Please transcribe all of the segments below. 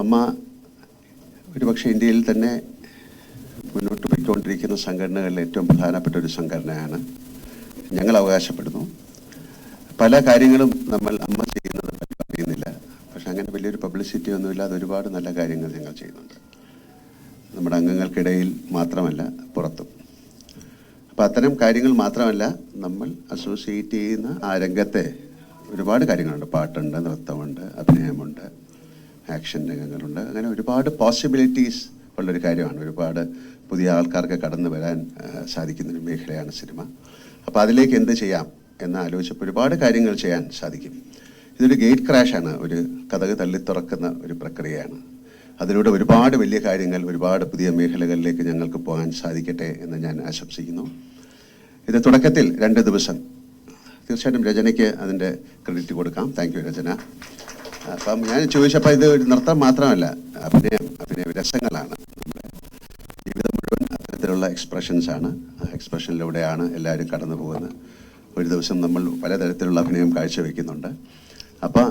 അമ്മ ഒരുപക്ഷെ ഇന്ത്യയിൽ തന്നെ മുന്നോട്ട് പോയിക്കൊണ്ടിരിക്കുന്ന സംഘടനകളിൽ ഏറ്റവും പ്രധാനപ്പെട്ട ഒരു സംഘടനയാണ്. ഞങ്ങൾ അവകാശപ്പെടുന്നു. പല കാര്യങ്ങളും നമ്മൾ അമ്മ ചെയ്യുന്നത് അറിയുന്നില്ല. പക്ഷെ അങ്ങനെ വലിയൊരു പബ്ലിസിറ്റി ഒന്നുമില്ലാതെ ഒരുപാട് നല്ല കാര്യങ്ങൾ ഞങ്ങൾ ചെയ്യുന്നുണ്ട്, നമ്മുടെ അംഗങ്ങൾക്കിടയിൽ മാത്രമല്ല പുറത്തും. അപ്പോൾ അത്തരം കാര്യങ്ങൾ മാത്രമല്ല, നമ്മൾ അസോസിയേറ്റ് ചെയ്യുന്ന ആ രംഗത്തെ ഒരുപാട് കാര്യങ്ങളുണ്ട്. പാട്ടുണ്ട്, നൃത്തമുണ്ട്, അഭിനയമുണ്ട്, ആക്ഷൻ രംഗങ്ങളുണ്ട്. അങ്ങനെ ഒരുപാട് പോസിബിലിറ്റീസ് ഉള്ളൊരു കാര്യമാണ്. ഒരുപാട് പുതിയ ആൾക്കാർക്ക് കടന്നു വരാൻ സാധിക്കുന്നൊരു മേഖലയാണ് സിനിമ. അപ്പോൾ അതിലേക്ക് എന്ത് ചെയ്യാം എന്ന് ആലോചിച്ചപ്പോൾ ഒരുപാട് കാര്യങ്ങൾ ചെയ്യാൻ സാധിക്കും. ഇതൊരു ഗേറ്റ് ക്രാഷാണ്, ഒരു കതക് തള്ളിത്തുറക്കുന്ന ഒരു പ്രക്രിയയാണ്. അതിലൂടെ ഒരുപാട് വലിയ കാര്യങ്ങൾ, ഒരുപാട് പുതിയ മേഖലകളിലേക്ക് ഞങ്ങൾക്ക് പോകാൻ സാധിക്കട്ടെ എന്ന് ഞാൻ ആശംസിക്കുന്നു. ഇത് തുടക്കത്തിൽ 2 ദിവസം തീർച്ചയായിട്ടും രചനയ്ക്ക് അതിൻ്റെ ക്രെഡിറ്റ് കൊടുക്കാം. താങ്ക് യു രചന. അപ്പം ഞാൻ ചോദിച്ചപ്പോൾ ഇത് ഒരു നൃത്തം മാത്രമല്ല, അഭിനയ രസങ്ങളാണ്. നമ്മുടെ ജീവിതം മുഴുവൻ അത്തരത്തിലുള്ള എക്സ്പ്രഷൻസാണ്. ആ എക്സ്പ്രഷനിലൂടെയാണ് എല്ലാവരും കടന്നു പോകുന്നത്. ഒരു ദിവസം നമ്മൾ പലതരത്തിലുള്ള അഭിനയം കാഴ്ചവെക്കുന്നുണ്ട്. അപ്പോൾ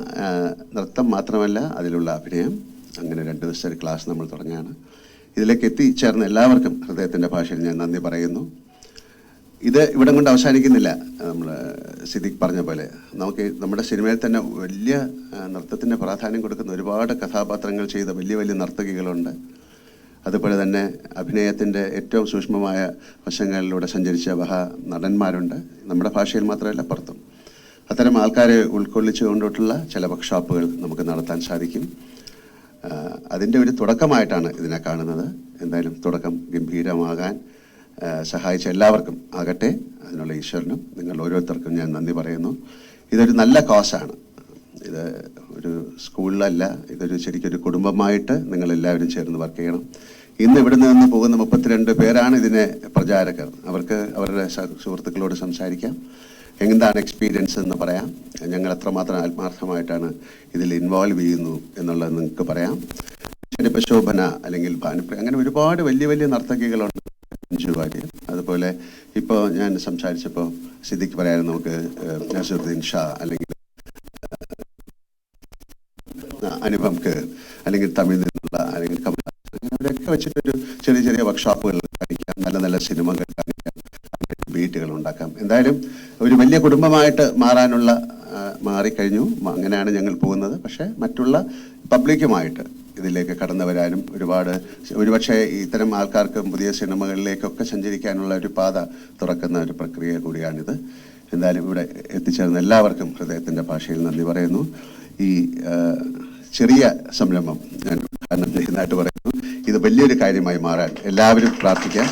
നൃത്തം മാത്രമല്ല, അതിലുള്ള അഭിനയം. അങ്ങനെ 2 ദിവസത്തെ ക്ലാസ് നമ്മൾ തുടങ്ങുകയാണ്. ഇതിലേക്ക് എത്തിച്ചേർന്ന എല്ലാവർക്കും ഹൃദയത്തിൻ്റെ ഭാഷയിൽ ഞാൻ നന്ദി പറയുന്നു. ഇത് ഇവിടം കൊണ്ട് അവസാനിക്കുന്നില്ല. നമ്മൾ സിദ്ദിഖ് പറഞ്ഞ പോലെ നമുക്ക് നമ്മുടെ സിനിമയിൽ തന്നെ വലിയ നൃത്തത്തിന് പ്രാധാന്യം കൊടുക്കുന്ന ഒരുപാട് കഥാപാത്രങ്ങൾ ചെയ്ത വലിയ വലിയ നർത്തകികളുണ്ട്. അതുപോലെ തന്നെ അഭിനയത്തിൻ്റെ ഏറ്റവും സൂക്ഷ്മമായ വശങ്ങളിലൂടെ സഞ്ചരിച്ച നടന്മാരുണ്ട്, നമ്മുടെ ഭാഷയിൽ മാത്രമല്ല പുറത്തും. അത്തരം ആൾക്കാരെ ഉൾക്കൊള്ളിച്ചുകൊണ്ടിട്ടുള്ള ചില വർക്ക്ഷോപ്പുകൾ നമുക്ക് നടത്താൻ സാധിക്കും. അതിൻ്റെ ഒരു തുടക്കമായിട്ടാണ് ഇതിനെ കാണുന്നത്. എന്തായാലും തുടക്കം ഗംഭീരമാകാൻ സഹായിച്ച എല്ലാവർക്കും ആകട്ടെ. അതിനുള്ള ഈശ്വരനും നിങ്ങൾ ഓരോരുത്തർക്കും ഞാൻ നന്ദി പറയുന്നു. ഇതൊരു നല്ല കോസാണ്. ഇത് ഒരു സ്കൂളിലല്ല, ഇതൊരു ശരിക്കൊരു കുടുംബമായിട്ട് നിങ്ങളെല്ലാവരും ചേർന്ന് വർക്ക് ചെയ്യണം. ഇന്ന് ഇവിടെ നിന്ന് പോകുന്ന 32 പേരാണ് ഇതിനെ പ്രചാരകർ. അവർക്ക് അവരുടെ സുഹൃത്തുക്കളോട് സംസാരിക്കാം, എന്താണ് എക്സ്പീരിയൻസ് എന്ന് പറയാം, ഞങ്ങൾ എത്രമാത്രം ആത്മാർത്ഥമായിട്ടാണ് ഇതിൽ ഇൻവോൾവ് ചെയ്യുന്നു എന്നുള്ളത് നിങ്ങൾക്ക് പറയാം. ഇപ്പോൾ ശോഭന അല്ലെങ്കിൽ ഭാനുപ്രിയ, അങ്ങനെ ഒരുപാട് വലിയ വലിയ നർത്തകികളുണ്ട്. അതുപോലെ ഇപ്പോൾ ഞാൻ സംസാരിച്ചപ്പോൾ സിദ്ദിഖ് പറയാനും നമുക്ക് നസറുദ്ദീൻ ഷാ അല്ലെങ്കിൽ അനുപം കെർ അല്ലെങ്കിൽ തമിഴിൽ നിന്നുള്ള അല്ലെങ്കിൽ കമൽ, അങ്ങനെ അവരൊക്കെ വെച്ചിട്ടൊരു ചെറിയ ചെറിയ വർക്ക്ഷോപ്പുകൾ കാണിക്കാം, നല്ല നല്ല സിനിമകൾ കാണിക്കാം, ബീറ്റുകൾ ഉണ്ടാക്കാം. എന്തായാലും ഒരു വലിയ കുടുംബമായിട്ട് മാറിക്കഴിഞ്ഞു. അങ്ങനെയാണ് ഞങ്ങൾ പോകുന്നത്. പക്ഷേ മറ്റുള്ള പബ്ലിക്കുമായിട്ട് ഇതിലേക്ക് കടന്നു വരാനും ഒരുപക്ഷെ ഇത്തരം ആൾക്കാർക്ക് പുതിയ സിനിമകളിലേക്കൊക്കെ സഞ്ചരിക്കാനുള്ള ഒരു പാത തുറക്കുന്ന ഒരു പ്രക്രിയ കൂടിയാണിത്. എന്തായാലും ഇവിടെ എത്തിച്ചേർന്ന എല്ലാവർക്കും ഹൃദയത്തിൻ്റെ ഭാഷയിൽ നന്ദി പറയുന്നു. ഈ ചെറിയ സംരംഭം ഞാൻ ഉദ്ഘാടനം ചെയ്യുന്നതായിട്ട് പറയുന്നു. ഇത് വലിയൊരു കാര്യമായി മാറാൻ എല്ലാവരും പ്രാർത്ഥിക്കാം.